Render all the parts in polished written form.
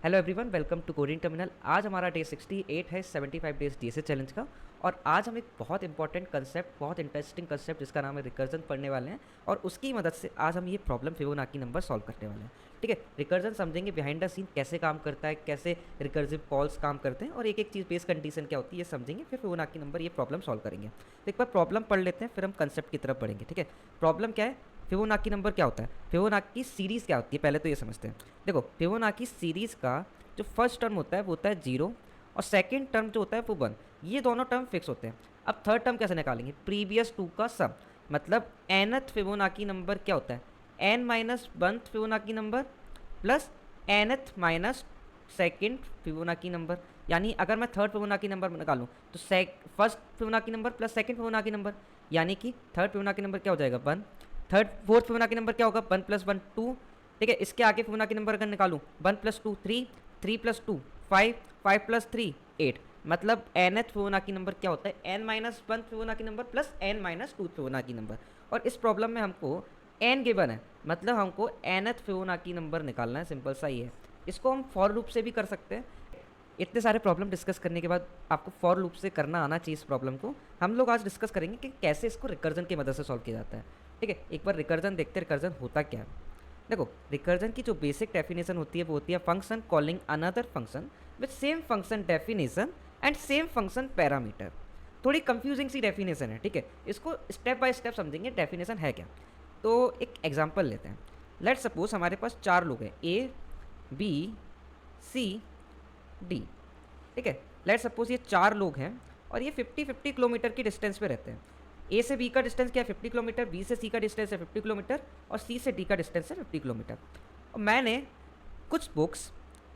Hello everyone, welcome to coding terminal. आज हमारा day 68 है 75 डेज डीएसए चैलेंज का। और आज हम एक बहुत इंपॉर्टेंट कंसेप्ट, बहुत इंटरेस्टिंग कंसेप्ट जिसका नाम है रिकर्जन पढ़ने वाले हैं। और उसकी मदद से आज हम ये प्रॉब्लम फिबोनाची नंबर सॉल्व करने वाले हैं। ठीक है, रिकर्जन समझेंगे, बिहाइंड द सीन कैसे काम करता है, कैसे रिकर्सिव कॉल्स काम करते हैं, और एक एक चीज़ बेस कंडीशन क्या होती है ये समझेंगे। फिर फिबोनाची नंबर ये प्रॉब्लम सॉल्व करेंगे। तो एक बार प्रॉब्लम पढ़ लेते हैं, फिर हम कंसेप्ट की तरफ बढ़ेंगे। ठीक है, प्रॉब्लम क्या है, फिबोनाची नंबर क्या होता है, फिबोनाची सीरीज़ क्या होती है, पहले तो ये समझते हैं। देखो, फिबोनाची सीरीज़ का जो फर्स्ट टर्म होता है वो होता है 0, और सेकंड टर्म जो होता है वो 1। ये दोनों टर्म फिक्स होते हैं। अब थर्ड टर्म कैसे निकालेंगे, प्रीवियस टू का सम। मतलब nth फिबोनाची नंबर क्या होता है, n minus 1th Fibonacci number plus nth minus second Fibonacci number. यानी अगर मैं थर्ड फिबोनाची नंबर निकालूं तो first Fibonacci number plus second Fibonacci number, यानी कि थर्ड फिबोनाची नंबर क्या हो जाएगा 1। फोर्थ फिबोनाची नंबर क्या होगा 1 प्लस 1 2। ठीक है, इसके आगे फिबोनाची नंबर अगर निकालूं 1 प्लस 2 3, 3 प्लस 2 5, 5 प्लस 3 8। मतलब nth फिबोनाची नंबर क्या होता है, n minus 1 Fibonacci number plus n minus 2 Fibonacci number. और इस प्रॉब्लम में हमको n गिवन है, मतलब हमको nth फिबोनाची नंबर निकालना है। सिंपल सा ही है। इसको हम फॉर लूप से भी कर सकते हैं। इतने सारे प्रॉब्लम डिस्कस करने के बाद आपको फॉर लूप से करना आना चाहिए। इस प्रॉब्लम को हम लोग आज डिस्कस करेंगे कि कैसे इसको रिकर्जन की मदद से सॉल्व किया जाता है। ठीक है, एक बार रिकर्जन देखते हैं, रिकर्जन होता क्या है। देखो, रिकर्जन की जो बेसिक डेफिनेशन होती है वो होती है function calling another function with same function definition and same function parameter. थोड़ी कंफ्यूजिंग सी डेफिनेशन है। ठीक है, इसको स्टेप बाय स्टेप समझेंगे डेफिनेशन है क्या। तो एक एग्जांपल लेते हैं। लेट सपोज हमारे पास 4 लोग हैं, ए बी सी डी। ठीक है, लेट सपोज ये 4 लोग हैं और ये 50-50 किलोमीटर की डिस्टेंस पे रहते हैं। ए से बी का डिस्टेंस क्या है 50 किलोमीटर, बी से सी का डिस्टेंस है 50 किलोमीटर, और सी से डी का डिस्टेंस है 50 किलोमीटर। और मैंने कुछ बुक्स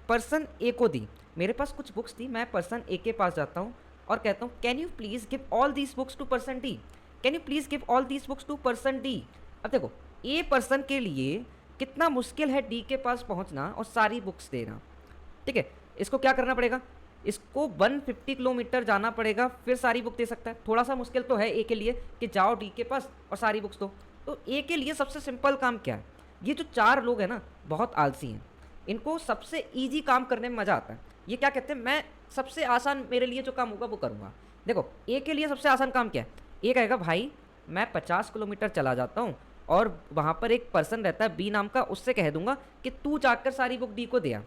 पर्सन ए को दी। मेरे पास कुछ बुक्स थी, मैं पर्सन ए के पास जाता हूँ और कहता हूँ can you please give all these books to person D, can you please give all these books to person D. अब देखो, ए पर्सन के लिए कितना मुश्किल है डी के पास पहुँचना और सारी बुक्स देना। ठीक है, इसको क्या करना पड़ेगा, इसको 150 किलोमीटर जाना पड़ेगा, फिर सारी बुक दे सकता है। थोड़ा सा मुश्किल तो है ए के लिए कि जाओ डी के पास और सारी बुक्स दो। तो ए के लिए सबसे सिंपल काम क्या है, ये जो 4 लोग हैं ना बहुत आलसी हैं, इनको सबसे ईजी काम करने में मज़ा आता है। ये क्या कहते हैं, मैं सबसे आसान मेरे लिए जो काम होगा वो करूँगा। देखो, ए के लिए सबसे आसान काम क्या है, ए कहेगा भाई मैं 50 किलोमीटर चला जाता हूँ और वहाँ पर एक पर्सन रहता है बी नाम का, उससे कह दूंगा कि तू जाकर सारी बुक डी को दे आ।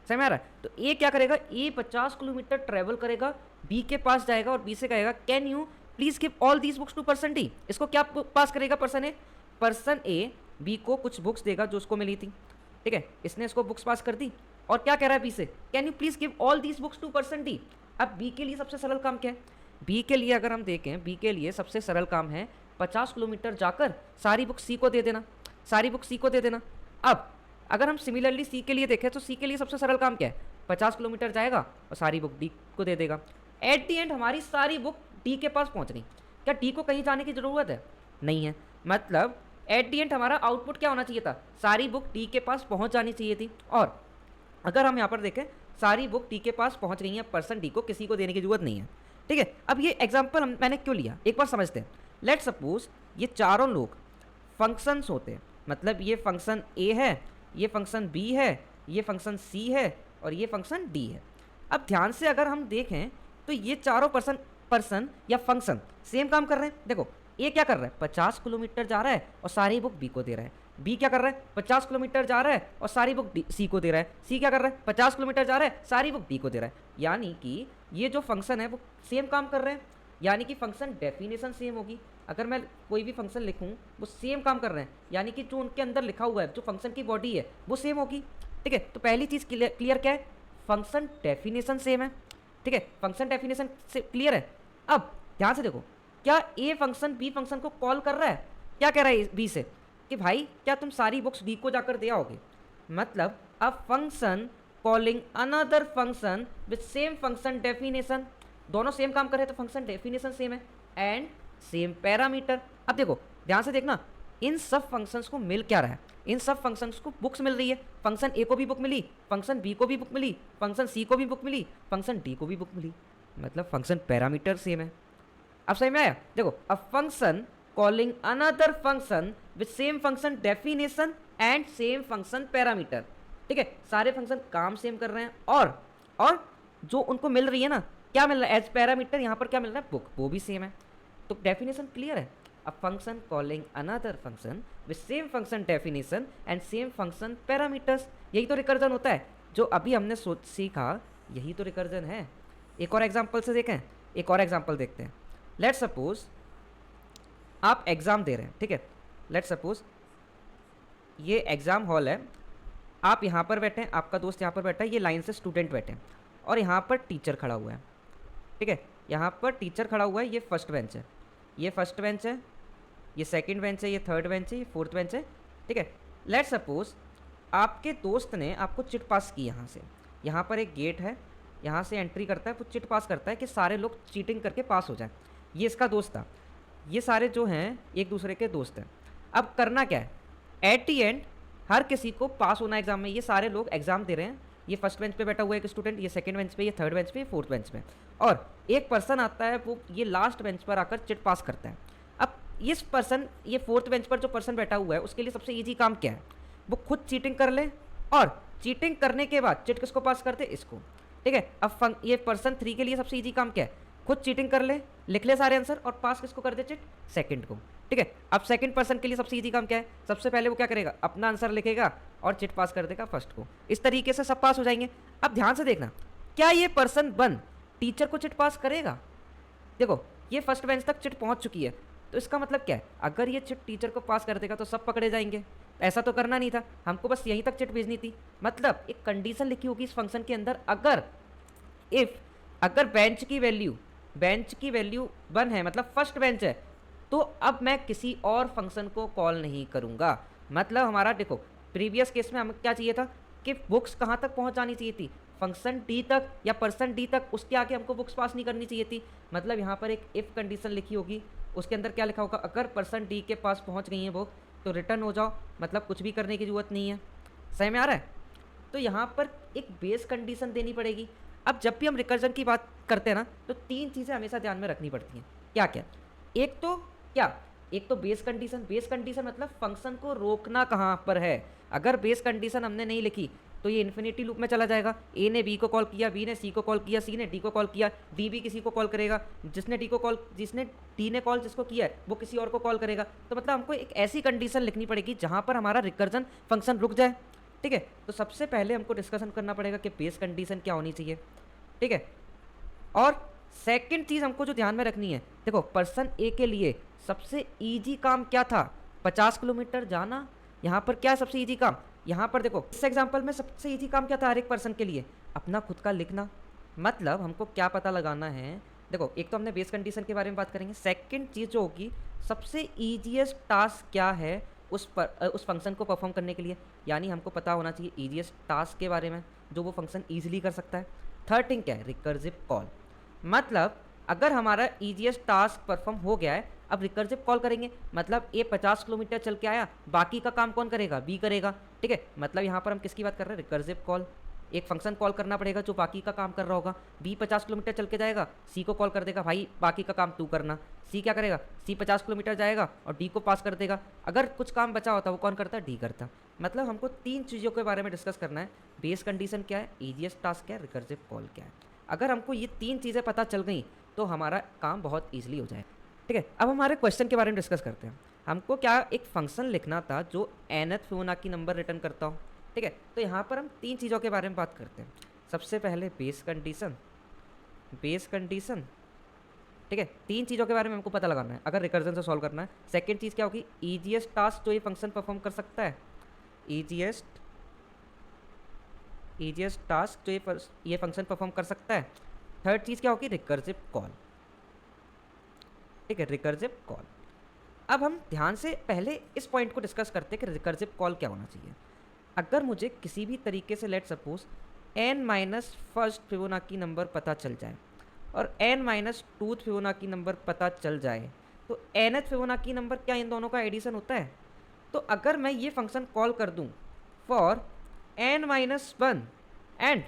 समझ में आ रहा है। तो ए क्या करेगा, ए 50 किलोमीटर ट्रेवल करेगा, बी के पास जाएगा और बी से कहेगा can you please give all these books to person D. इसको क्या पास करेगा, पर्सन ए बी को कुछ बुक्स देगा जो उसको मिली थी। ठीक है, इसने इसको बुक्स पास कर दी और क्या कह रहा है बी से, can you please give all these books to person D. अब बी के लिए सबसे सरल काम क्या है, बी के लिए अगर हम देखें, बी के लिए सबसे सरल काम है 50 किलोमीटर जाकर सारी बुक सी को दे देना, सारी बुक सी को दे देना। अब अगर हम सिमिलरली सी के लिए देखें तो सी के लिए सबसे सरल काम क्या है, 50 किलोमीटर जाएगा और सारी बुक डी को दे देगा। एट दी एंड हमारी सारी बुक डी के पास पहुंच गई। क्या डी को कहीं जाने की ज़रूरत है, नहीं है। मतलब एट दी एंड हमारा आउटपुट क्या होना चाहिए था, सारी बुक डी के पास पहुंच जानी चाहिए थी। और अगर हम यहाँ पर देखें सारी बुक डी के पास पहुंच गई हैं, पर्सन डी को किसी को देने की जरूरत नहीं है। ठीक है, अब ये एग्जाम्पल मैंने क्यों लिया एक बार समझते हैं। लेट सपोज ये चारों लोग फंक्शंस होते हैं, मतलब ये फंक्शन ए है, ये फंक्शन बी है, ये फंक्शन सी है और ये फंक्शन डी है। अब ध्यान से अगर हम देखें तो ये चारों पर्सन या फंक्शन सेम काम कर रहे हैं। देखो, ए क्या कर रहा है 50 किलोमीटर जा रहा है और सारी बुक बी को दे रहा है, बी क्या कर रहा है 50 किलोमीटर जा रहा है और सारी बुक सी को दे रहा है, सी क्या कर रहा है 50 किलोमीटर जा रहा है सारी बुक डी को दे रहा है। यानी कि ये जो फंक्शन है वो सेम काम कर रहे हैं, यानी कि फंक्शन डेफिनेशन सेम होगी। अगर मैं कोई भी फंक्शन लिखूं वो सेम काम कर रहे हैं, यानी कि जो उनके अंदर लिखा हुआ है, जो फंक्शन की बॉडी है वो सेम होगी। ठीक है, तो पहली चीज़ क्लियर क्या है, फंक्शन डेफिनेशन सेम है। ठीक है, फंक्शन डेफिनेशन से क्लियर है। अब ध्यान से देखो, क्या ए फंक्शन बी फंक्शन को कॉल कर रहा है, क्या कह रहा है बी से कि भाई क्या तुम सारी बुक्स डी को जाकर दे आओगे। मतलब a function calling another function with same function definition, दोनों सेम काम कर रहे हैं तो फंक्शन डेफिनेशन सेम है एंड सेम पैरामीटर। अब देखो ध्यान से देखना, इन सब फंक्शंस को मिल क्या रहा है, इन सब फंक्शंस को बुक्स मिल रही है। फंक्शन ए को भी बुक मिली, फंक्शन बी को भी बुक मिली, फंक्शन सी को भी बुक मिली, फंक्शन डी को भी बुक मिली, मतलब फंक्शन पैरामीटर सेम है। अब समझ में आया। देखो, a function calling another function with same function definition and same function parameter. ठीक है, सारे फंक्शन काम सेम कर रहे हैं, और जो उनको मिल रही है ना, क्या मिल रहा है एज पैरामीटर, यहाँ पर क्या मिल रहा है बुक, वो भी सेम है। तो डेफिनेशन क्लियर है। A function calling another function with same function definition and same function parameters, यही तो रिकर्जन होता है जो अभी हमने सीखा, यही तो रिकर्जन है। एक और एग्जाम्पल से देखें, एक और एग्जाम्पल देखते हैं। लेट सपोज आप एग्ज़ाम दे रहे हैं, ठीक है, लेट सपोज ये एग्ज़ाम हॉल है, आप यहाँ पर बैठे हैं, आपका दोस्त यहाँ पर बैठा है, ये लाइन से स्टूडेंट बैठे हैं, और यहाँ पर टीचर खड़ा हुआ है, ठीक है, यहाँ पर टीचर खड़ा हुआ है, ये फर्स्ट बेंच है, ये फर्स्ट बेंच है, ये सेकंड बेंच है, ये थर्ड बेंच है, ये फोर्थ बेंच है, ठीक है। लेट सपोज आपके दोस्त ने आपको चिट पास की, यहाँ से, यहाँ पर एक गेट है, यहाँ से एंट्री करता है, वो चिट पास करता है कि सारे लोग चीटिंग करके पास हो जाए। ये इसका दोस्त था, ये सारे जो हैं एक दूसरे के दोस्त हैं। अब करना क्या है, एट दी एंड हर किसी को पास होना एग्जाम में। ये सारे लोग एग्जाम दे रहे हैं, ये फर्स्ट बेंच पे बैठा हुआ है एक स्टूडेंट, ये सेकंड बेंच पे, ये थर्ड बेंच पे, ये फोर्थ बेंच पे, और एक पर्सन आता है, वो ये लास्ट बेंच पर आकर चिट पास करता है। अब इस पर्सन, ये फोर्थ बेंच पर जो पर्सन बैठा हुआ है, उसके लिए सबसे ईजी काम क्या है, वो खुद चीटिंग कर ले, और चीटिंग करने के बाद चिट किसको पास करते, इसको, ठीक है। अब ये पर्सन 3 के लिए सबसे ईजी काम क्या है, खुद चीटिंग कर ले, लिख ले सारे आंसर, और पास किसको कर दे, चिट सेकंड को, ठीक है। अब सेकंड पर्सन के लिए सबसे इजी काम क्या है, सबसे पहले वो क्या करेगा, अपना आंसर लिखेगा और चिट पास कर देगा फर्स्ट को। इस तरीके से सब पास हो जाएंगे। अब ध्यान से देखना, क्या ये पर्सन 1 टीचर को चिट पास करेगा। देखो ये फर्स्ट बेंच तक चिट पहुंच चुकी है, तो इसका मतलब क्या है, अगर ये चिट टीचर को पास कर देगा तो सब पकड़े जाएंगे। ऐसा तो करना नहीं था, हमको बस यहीं तक चिट भेजनी थी। मतलब एक कंडीशन लिखी होगी इस फंक्शन के अंदर, अगर बेंच की वैल्यू 1 है, मतलब फर्स्ट बेंच है, तो अब मैं किसी और फंक्शन को कॉल नहीं करूंगा। मतलब हमारा देखो प्रीवियस केस में हमें क्या चाहिए था कि बुक्स कहाँ तक पहुँच जानी चाहिए थी, फंक्शन डी तक या पर्सन डी तक, उसके आगे हमको बुक्स पास नहीं करनी चाहिए थी। मतलब यहाँ पर एक इफ़ कंडीशन लिखी होगी, उसके अंदर क्या लिखा होगा, अगर पर्सन डी के पास पहुँच गई है बुक तो रिटर्न हो जाओ, मतलब कुछ भी करने की ज़रूरत नहीं है। सही में आ रहा है। तो यहाँ पर एक बेस कंडीशन देनी पड़ेगी। अब जब भी हम रिकर्जन की बात करते हैं ना, तो 3 चीज़ें हमेशा ध्यान में रखनी पड़ती हैं। क्या क्या, एक तो बेस कंडीशन मतलब फंक्शन को रोकना कहाँ पर है। अगर बेस कंडीशन हमने नहीं लिखी तो ये इन्फिनिटी लूप में चला जाएगा। ए ने बी को कॉल किया, बी ने सी को कॉल किया, सी ने डी को कॉल किया, डी भी किसी को कॉल करेगा, जिसने डी ने कॉल जिसको किया है वो किसी और को कॉल करेगा। तो मतलब हमको एक ऐसी कंडीशन लिखनी पड़ेगी जहाँ पर हमारा रिकर्जन फंक्शन रुक जाए, ठीक है। तो सबसे पहले हमको डिस्कशन करना पड़ेगा कि बेस कंडीशन क्या होनी चाहिए, ठीक है। और सेकंड चीज़ हमको जो ध्यान में रखनी है, देखो पर्सन ए के लिए सबसे इजी काम क्या था, 50 किलोमीटर जाना। यहाँ पर क्या है सबसे इजी काम, यहाँ पर देखो इस एग्जांपल में सबसे इजी काम क्या था हर एक पर्सन के लिए, अपना खुद का लिखना। मतलब हमको क्या पता लगाना है, देखो एक तो हमने बेस कंडीशन के बारे में बात करेंगे, सेकंड चीज़ जो होगी सबसे ईजीएस्ट टास्क क्या है उस फंक्शन को परफॉर्म करने के लिए, यानी हमको पता होना चाहिए ईजीएस्ट टास्क के बारे में जो वो फंक्शन ईजिली कर सकता है। थर्ड थिंग क्या है, रिकर्सिव कॉल। मतलब अगर हमारा ईजीएस्ट टास्क परफॉर्म हो गया है, अब रिकर्सिव कॉल करेंगे, मतलब ये 50 किलोमीटर चल के आया, बाकी का काम कौन करेगा, बी करेगा, ठीक है। मतलब यहाँ पर हम किसकी बात कर रहे हैं, रिकर्सिव कॉल। एक फंक्शन कॉल करना पड़ेगा जो बाकी का काम कर रहा होगा। बी 50 किलोमीटर चल के जाएगा, सी को कॉल कर देगा, भाई बाकी का काम तू करना। सी क्या करेगा, सी 50 किलोमीटर जाएगा और डी को पास कर देगा। अगर कुछ काम बचा होता वो कौन करता, डी करता। मतलब हमको 3 चीज़ों के बारे में डिस्कस करना है, बेस कंडीशन क्या है, ईजीएस्ट टास्क क्या है, रिकर्सिव कॉल क्या है। अगर हमको ये 3 चीज़ें पता चल गई तो हमारा काम बहुत ईजिली हो जाए, ठीक है। अब हमारे क्वेश्चन के बारे में डिस्कस करते हैं। हमको क्या एक फंक्शन लिखना था जो nth फिबोनाची नंबर रिटर्न करता हो, ठीक है। तो यहाँ पर हम 3 चीज़ों के बारे में बात करते हैं। सबसे पहले बेस कंडीशन, ठीक है। 3 चीज़ों के बारे में हमको पता लगाना है अगर रिकर्जन से सॉल्व करना है। सेकंड चीज़ क्या होगी, ईजीएस्ट टास्क जो ये फंक्शन परफॉर्म कर सकता है, ईजीएस्ट टास्क जो ये फंक्शन परफॉर्म कर सकता है। थर्ड चीज़ क्या होगी, रिकर्सिव कॉल, ठीक है, रिकर्सिव कॉल। अब हम ध्यान से पहले इस पॉइंट को डिस्कस करते हैं कि रिकर्सिव कॉल क्या होना चाहिए। अगर मुझे किसी भी तरीके से let suppose n-1st Fibonacci number पता चल जाए और n-2th फिबोनाची नंबर पता चल जाए, तो nth फिबोनाची नंबर क्या इन दोनों का एडिशन होता है। तो अगर मैं ये फंक्शन कॉल कर दूं फॉर n-1 एंड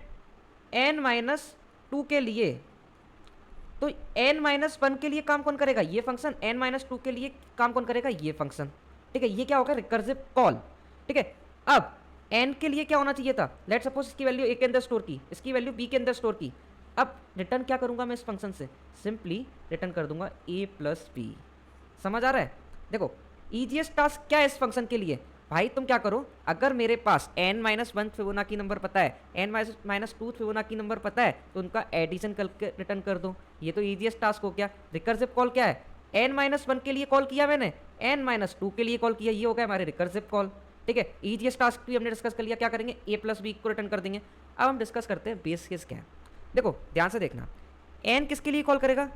n-2 के लिए, तो n-1 के लिए काम कौन करेगा, ये फंक्शन। n-2 के लिए काम कौन करेगा, ये फंक्शन, ठीक है। ये क्या होगा, रिकर्सिव कॉल, ठीक है। अब एन के लिए क्या होना चाहिए था, लेट सपोज इसकी वैल्यू ए के अंदर स्टोर की, इसकी वैल्यू बी के अंदर स्टोर की। अब रिटर्न क्या करूंगा मैं इस फंक्शन से, सिंपली रिटर्न कर दूंगा ए प्लस बी। समझ आ रहा है? देखो ईजीएस्ट टास्क क्या है इस फंक्शन के लिए, भाई तुम क्या करो, अगर मेरे पास n-1 फिबोनाची नंबर पता है, n-2 फिबोनाची नंबर पता है, तो उनका एडिशन करके रिटर्न कर दो। ये तो ईजीएस्ट टास्क हो गया। रिकर्सिव कॉल क्या है, n-1 के लिए कॉल किया मैंने, n-2 के लिए कॉल किया, ये हो गया हमारे रिकर्सिव कॉल। ठीक है, ईजीएस्ट टास्क भी हमने डिस्कस कर लिया। क्या करेंगे, a प्लस बी को रिटर्न कर देंगे। अब हम डिस्कस करते हैं बेस केस क्या है। देखो ध्यान से देखना, n किसके लिए कॉल करेगा,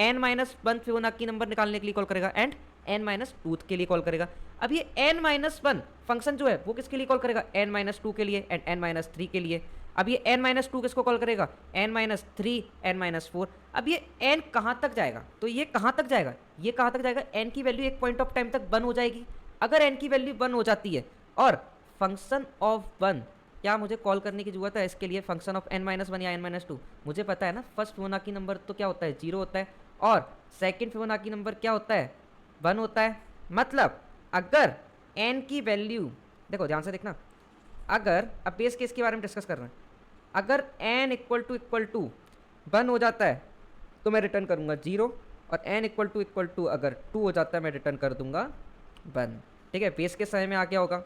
n-1 फिबोनाची नंबर निकालने के लिए कॉल करेगा, एंड n-2 के लिए कॉल करेगा। अब ये n-1 फंक्शन जो है वो किसके लिए कॉल करेगा, n-2 के लिए एंड n-3 के लिए। अब ये n-2 किसको कॉल करेगा, n-3 n-4। अब ये n कहाँ तक जाएगा, तो ये कहाँ तक जाएगा, ये कहाँ तक जाएगा, n की वैल्यू एक पॉइंट ऑफ टाइम तक 1 हो जाएगी। अगर n की वैल्यू 1 हो जाती है और फंक्शन ऑफ 1, क्या मुझे कॉल करने की जरूरत है इसके लिए, फंक्शन ऑफ n-1 या n-2, मुझे पता है ना फर्स्ट फिबोनाची नंबर तो क्या होता है, 0 होता है, और सेकंड फिबोनाची नंबर क्या होता है, 1 होता है। मतलब अगर n की वैल्यू, देखो ध्यान से देखना, अगर अब बेस केस के बारे में डिस्कस कर रहे हैं, अगर n इक्वल टू 1 हो जाता है तो मैं रिटर्न करूंगा 0, और n इक्वल टू अगर 2 हो जाता है मैं रिटर्न कर दूंगा 1। ठीक है, बेस केस समय में आ गया होगा।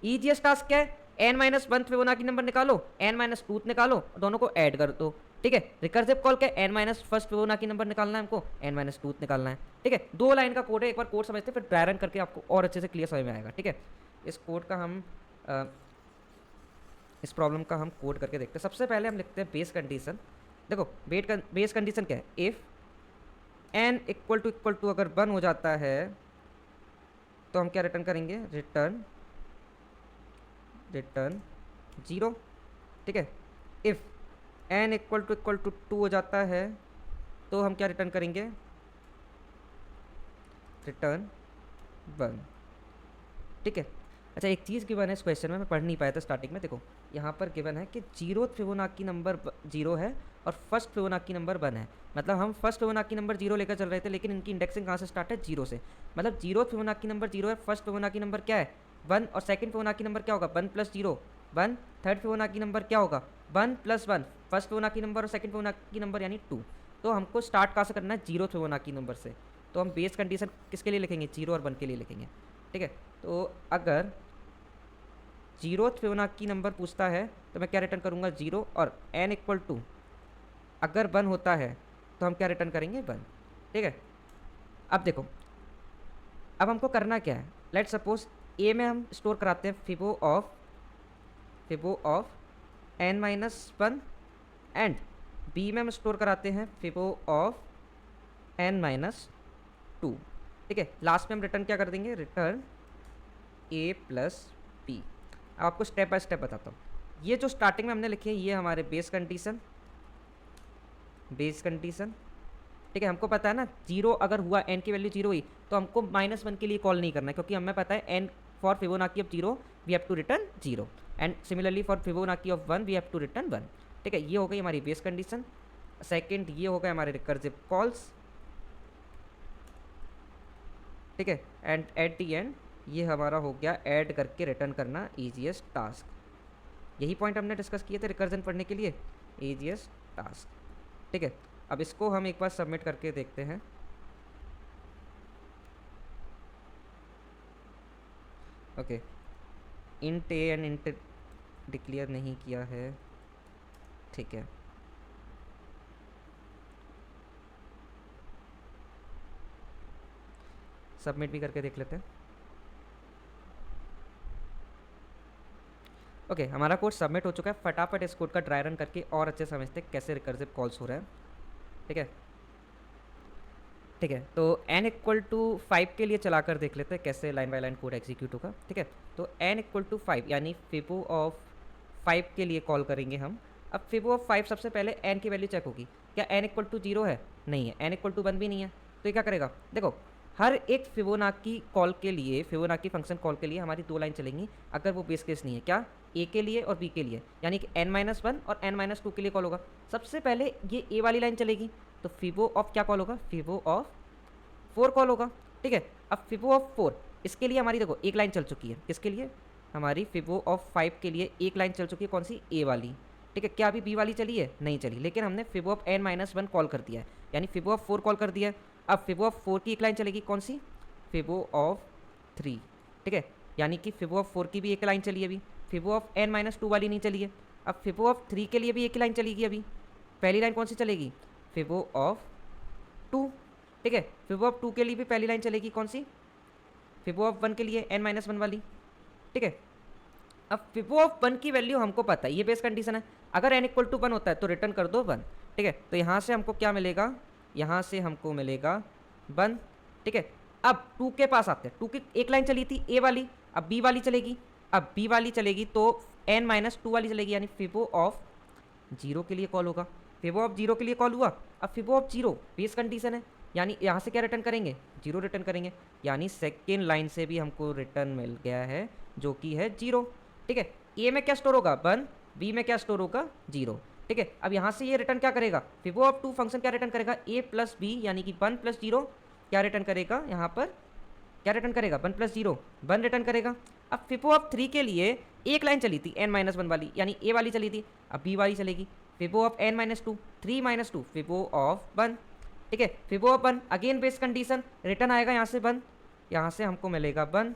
ईजीएस्ट टास्क क्या है, n-1 फिबोनाची नंबर निकालो, n-2 निकालो, दोनों को ऐड कर दो। ठीक है, रिकर्सिव कॉल क्या है, n-1 फिबोनाची नंबर निकालना है हमको, n-2 निकालना है। ठीक है, 2 लाइन का कोड है, एक बार कोड समझते फिर ड्राई रन करके आपको और अच्छे से क्लियर समझ में आएगा। ठीक है, इस कोड का हम इस प्रॉब्लम का हम कोड करके देखते हैं। सबसे पहले हम लिखते हैं बेस कंडीशन। देखो बेस कंडीशन क्या है, इफ n इक्वल टू अगर 1 हो जाता है तो हम क्या रिटर्न करेंगे, रिटर्न 0। ठीक है, इफ n इक्वल टू 2 हो जाता है तो हम क्या रिटर्न करेंगे, रिटर्न 1। ठीक है, अच्छा एक चीज़ गिवन है इस क्वेश्चन में, मैं पढ़ नहीं पाया था स्टार्टिंग में। देखो यहाँ पर गिवन है कि 0th फिबोनाची नंबर 0 है और फर्स्ट फिबोनाची नंबर 1 है। मतलब हम फर्स्ट फिबोनाची नंबर 0 लेकर चल रहे थे, लेकिन इनकी इंडेक्सिंग कहाँ से स्टार्ट है, 0 से। मतलब 0th फिबोनाची नंबर 0 है, फर्स्ट फिबोनाची नंबर क्या है, 1, और सेकंड फिबोनाची नंबर क्या होगा, 1 + 0 1। थर्ड फिबोनाची नंबर क्या होगा, 1 + 1, फर्स्ट फिबोनाची नंबर और सेकंड फिबोनाची नंबर यानी 2। तो हमको स्टार्ट कहाँ से करना है, 0th फिबोनाची नंबर से। तो हम बेस कंडीशन किसके लिए लिखेंगे, 0 और 1 के लिए लिखेंगे। ठीक है, तो अगर 0th फिबोनाची नंबर पूछता है तो मैं क्या रिटर्न करूंगा, 0, और n इक्वल टू अगर 1 होता है तो हम क्या रिटर्न करेंगे, 1। ठीक है, अब देखो अब हमको करना क्या है, लेट सपोज a में हम स्टोर कराते हैं फिबो ऑफ n-1 एंड b में हम स्टोर कराते हैं फिबो ऑफ n-2। ठीक है, लास्ट में हम रिटर्न क्या कर देंगे, रिटर्न a प्लस बी। अब आपको स्टेप बाय स्टेप बताता हूँ। ये जो स्टार्टिंग में हमने लिखे हैं ये हमारे बेस कंडीशन। ठीक है, हमको पता है ना 0 अगर हुआ, n की वैल्यू 0 हुई तो हमको -1 के लिए कॉल नहीं करना है, क्योंकि हमें पता है n for Fibonacci of 0 we have to return 0 and similarly for Fibonacci of 1 we have to return 1। ठीक है, ये हो गई हमारी बेस कंडीशन। सेकेंड ये हो गए हमारे रिकर्सिव कॉल्स। ठीक है, एंड एट दी एंड ये हमारा हो गया ऐड करके रिटर्न करना ईजीएस्ट टास्क। यही पॉइंट हमने डिस्कस किए थे रिकर्जन पढ़ने के लिए, ईजीएस्ट टास्क। ठीक है, अब इसको हम एक बार सबमिट करके देखते हैं। Okay, int A and int declare नहीं किया है। ठीक है, सबमिट भी करके देख लेते हैं। ओके, हमारा कोड सबमिट हो चुका है। फटाफट इस कोड का ड्राई रन करके और अच्छे समझते हैं कैसे रिकर्सिव कॉल्स हो रहे हैं। ठीक है, तो n इक्वल टू 5 के लिए चलाकर देख लेते हैं कैसे line by line code execute होगा। ठीक है, तो n इक्वल टू 5 यानी फिबो ऑफ 5 के लिए कॉल करेंगे हम। अब फिबो ऑफ 5 सबसे पहले n की वैल्यू चेक होगी, क्या n इक्वल टू 0 है, नहीं है, n इक्वल टू 1 भी नहीं है। तो ये क्या करेगा, देखो हर एक फिबोनाची कॉल के लिए, फिबोनाची फंक्शन कॉल के लिए हमारी 2 लाइन चलेंगी अगर वो बेस केस नहीं है, क्या a के लिए और b के लिए, यानी कि n-1 और n-2 के लिए कॉल होगा। सबसे पहले ये a वाली लाइन चलेगी तो फिबो ऑफ क्या कॉल होगा, फिबो ऑफ 4 कॉल होगा। ठीक है, अब फिबो ऑफ 4 इसके लिए हमारी देखो एक लाइन चल चुकी है, किसके लिए, हमारी फिबो ऑफ 5 के लिए एक लाइन चल चुकी है, कौन सी, ए वाली। ठीक है, क्या अभी बी वाली चली है, नहीं चली, लेकिन हमने फिबो ऑफ n-1 कॉल कर दिया है, यानी फिबो ऑफ 4 कॉल कर दिया है। अब फिबो ऑफ 4 की एक लाइन चलेगी, कौन सी, फिबो ऑफ 3। ठीक है, यानी कि फिबो ऑफ 4 की भी एक लाइन चली है अभी, फिबो ऑफ n-2 वाली नहीं चली है। अब फिबो ऑफ 3 के लिए भी एक लाइन चलेगी अभी, पहली लाइन कौन सी चलेगी, फिबो ऑफ 2। ठीक है, फिबो ऑफ 2 के लिए भी पहली लाइन चलेगी, कौन सी, फिबो ऑफ 1 के लिए n-1 वाली। ठीक है, अब फिबो ऑफ 1 की वैल्यू हमको पता है, ये बेस कंडीशन है, अगर n इक्वल टू 1 होता है तो रिटर्न कर दो 1। ठीक है, तो यहाँ से हमको क्या मिलेगा, यहाँ से हमको मिलेगा 1। ठीक है, अब 2 के पास आते हैं, 2 की एक लाइन चली थी ए वाली, अब बी वाली चलेगी, अब बी वाली चलेगी तो n-2 वाली चलेगी, यानी फिबो ऑफ 0 के लिए कॉल होगा, फिबो ऑफ 0 के लिए कॉल हुआ। अब फिबो ऑफ 0 बेस कंडीशन है, यानी यहाँ से क्या रिटर्न करेंगे, 0 रिटर्न करेंगे, यानी सेकेंड लाइन से भी हमको रिटर्न मिल गया है जो कि है 0। ठीक है, ए में क्या स्टोर होगा 1, बी में क्या स्टोर होगा 0। ठीक है, अब यहाँ से ये रिटर्न क्या करेगा, फिबो ऑफ 2 फंक्शन क्या रिटर्न करेगा, ए प्लस बी, यानी कि 1 प्लस 0 क्या रिटर्न करेगा, यहाँ पर क्या रिटर्न करेगा, 1 प्लस 0 1 रिटर्न करेगा। अब फिबो ऑफ 3 के लिए एक लाइन चली थी n-1 वाली, यानी ए वाली चली थी, अब बी वाली चलेगी, फिबो ऑफ n-2, 3-2 फिबो ऑफ 1। ठीक है, fibo of 1 again base condition, return आएगा यहाँ से 1, यहाँ से हमको मिलेगा 1।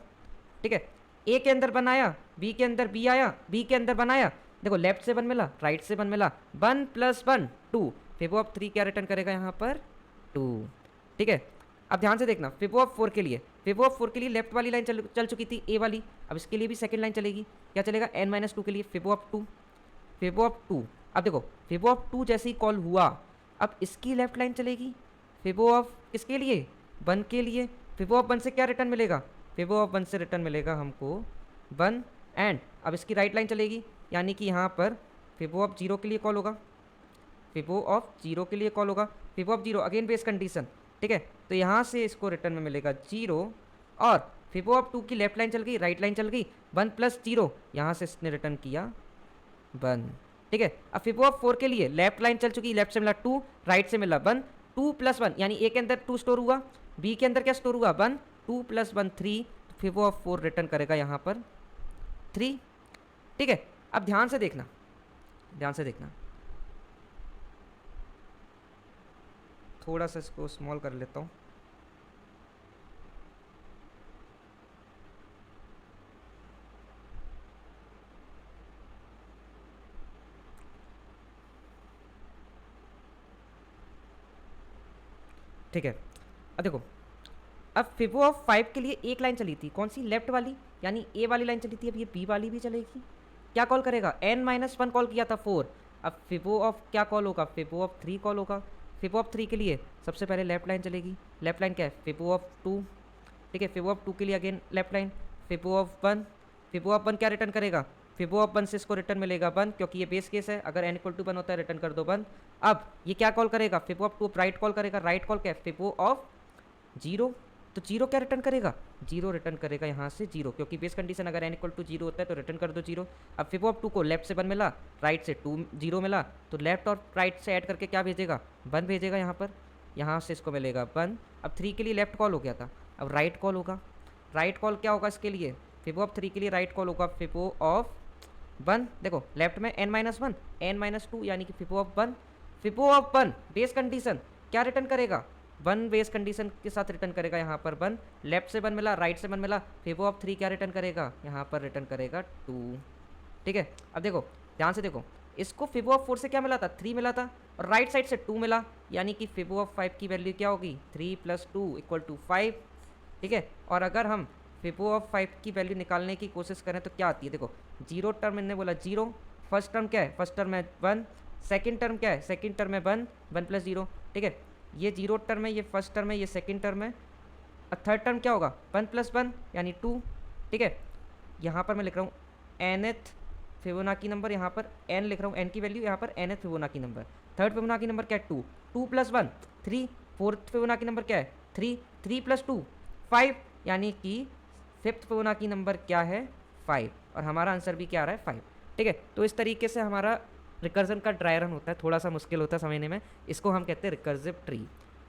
ठीक है, ए के अंदर 1 आया, बी के अंदर बी आया, बी के अंदर 1 आया, देखो लेफ्ट से 1 मिला, राइट से 1 मिला, 1 प्लस 1 2, फिबो ऑफ 3 क्या रिटर्न करेगा यहाँ पर 2। ठीक है, अब ध्यान से देखना, फिबो ऑफ 4 के लिए, फिबो ऑफ 4 के लिए लेफ्ट वाली लाइन चल चुकी थी ए वाली, अब इसके लिए भी सेकंड लाइन चलेगी, क्या चलेगा n-2 के लिए, फिबो ऑफ 2, फिबो ऑफ 2। अब देखो फिबो ऑफ 2 जैसे ही कॉल हुआ, अब इसकी लेफ्ट लाइन चलेगी, फिबो ऑफ किसके लिए 1 के लिए, फिबो ऑफ 1 से क्या रिटर्न मिलेगा, फिबो ऑफ 1 से रिटर्न मिलेगा हमको 1, एंड अब इसकी राइट लाइन चलेगी, यानी कि यहाँ पर फिबो ऑफ 0 के लिए कॉल होगा, फिबो ऑफ 0 के लिए कॉल होगा, फिबो ऑफ 0 अगेन बेस कंडीशन। ठीक है, तो यहाँ से इसको रिटर्न में मिलेगा 0, और फिबो ऑफ 2 की लेफ्ट लाइन चल गई, राइट लाइन चल गई, 1 प्लस 0, यहाँ से इसने रिटर्न किया 1। ठीक है, अब फिबो ऑफ 4 के लिए लेफ्ट लाइन चल चुकी, लेफ्ट से मिला 2, राइट से मिला 1, 2 प्लस 1, यानी ए के अंदर 2 स्टोर हुआ, बी के अंदर क्या स्टोर हुआ 1, 2 प्लस 1 3, फिबो ऑफ 4 रिटर्न करेगा यहाँ पर 3। ठीक है, अब ध्यान से देखना, ध्यान से देखना, थोड़ा सा इसको स्मॉल कर लेता हूँ। ठीक है, अब देखो, अब फिबो ऑफ 5 के लिए एक लाइन चली थी, कौन सी, लेफ्ट वाली, यानी ए वाली लाइन चली थी, अब ये बी वाली भी चलेगी, क्या कॉल करेगा n-1 कॉल किया था 4, अब फिबो ऑफ क्या कॉल होगा, फिबो ऑफ 3 कॉल होगा, फिबो ऑफ 3 के लिए सबसे पहले लेफ्ट लाइन चलेगी, लेफ्ट लाइन क्या है, फिबो ऑफ 2। ठीक है, फिबो ऑफ 2 के लिए again left line, fibo of 1, fibo of 1 क्या रिटर्न करेगा, फिबो ऑफ 1 से इसको रिटर्न मिलेगा 1, क्योंकि ये बेस केस है, अगर n इक्वल टू 1 होता है रिटर्न कर दो 1। अब ये क्या कॉल करेगा, फिबो ऑफ 2 राइट कॉल करेगा, राइट कॉल क्या है, फिबो ऑफ 0, तो 0 क्या रिटर्न करेगा, 0 रिटर्न करेगा यहाँ से 0, क्योंकि बेस कंडीशन अगर n इक्वल टू 0 होता है तो रिटर्न कर दो 0। अब फिबो ऑफ 2 को लेफ्ट से 1 मिला, राइट से 2 0 मिला, तो लेफ्ट और राइट से ऐड करके क्या भेजेगा 1 भेजेगा यहाँ पर, यहाँ से इसको मिलेगा 1। अब 3 के लिए लेफ्ट कॉल हो गया था, अब राइट कॉल होगा, राइट कॉल क्या होगा इसके लिए, फिबो ऑफ 3 के लिए राइट कॉल होगा फिबो ऑफ 1, देखो लेफ्ट में n-1 n-2, यानी कि फिबो of 1, fibo of 1 base condition क्या रिटर्न करेगा 1, बेस कंडीशन के साथ रिटर्न करेगा यहाँ पर 1, लेफ्ट से 1 मिला, राइट से 1 मिला, फिबो ऑफ 3 क्या रिटर्न करेगा यहाँ पर रिटर्न करेगा 2। ठीक है, अब देखो ध्यान से देखो, इसको फिबो ऑफ 4 से क्या मिला था 3 मिला था, और राइट साइड से 2 मिला, यानी कि फिबो ऑफ 5 की वैल्यू क्या होगी 3 + 2 = 5। ठीक है, और अगर हम फिबो ऑफ 5 की वैल्यू निकालने की कोशिश करें तो क्या आती है, देखो 0 टर्म इनने बोला 0, फर्स्ट टर्म क्या है, फर्स्ट टर्म है 1, सेकंड टर्म क्या है, सेकंड टर्म है 1, 1 + 0। ठीक है, ये 0 टर्म है, ये फर्स्ट टर्म है, ये सेकंड टर्म है, और थर्ड टर्म क्या होगा 1 + 1 यानी 2। ठीक है, यहाँ पर मैं लिख रहा हूँ nth फिबोनाची नंबर, यहाँ पर n लिख रहा हूँ, n की वैल्यू यहाँ पर nth Fibonacci number, third Fibonacci number क्या है 2, 2 + 1 3, फोर्थ फिबोनाची नंबर क्या है 3, 3 + 2 5, यानी कि फिफ्थ फिबोनाची नंबर क्या है 5, और हमारा आंसर भी क्या आ रहा है 5। ठीक है, तो इस तरीके से हमारा रिकर्जन का ड्राई रन होता है, थोड़ा सा मुश्किल होता है समझने में, इसको हम कहते हैं रिकर्सिव ट्री।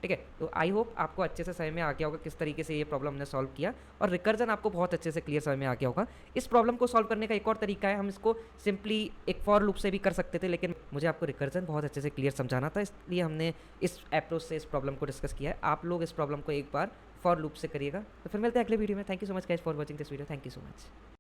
ठीक है। तो आई होप आपको अच्छे से समझ में आ गया होगा किस तरीके से ये प्रॉब्लम हमने सॉल्व किया, और रिकर्जन आपको बहुत अच्छे से क्लियर समझ में आ गया होगा। इस प्रॉब्लम को सॉल्व करने का एक और तरीका है, हम इसको सिंपली एक फॉर लूप से भी कर सकते थे, लेकिन मुझे आपको रिकर्जन बहुत अच्छे से क्लियर समझाना था, इसलिए हमने इस अप्रोच से इस प्रॉब्लम को डिस्कस किया है। आप लोग इस प्रॉब्लम को एक बार फॉर लूप से करिएगा। तो फिर मिलते हैं अगले वीडियो में। Thank you so much guys for watching this video. Thank you so much.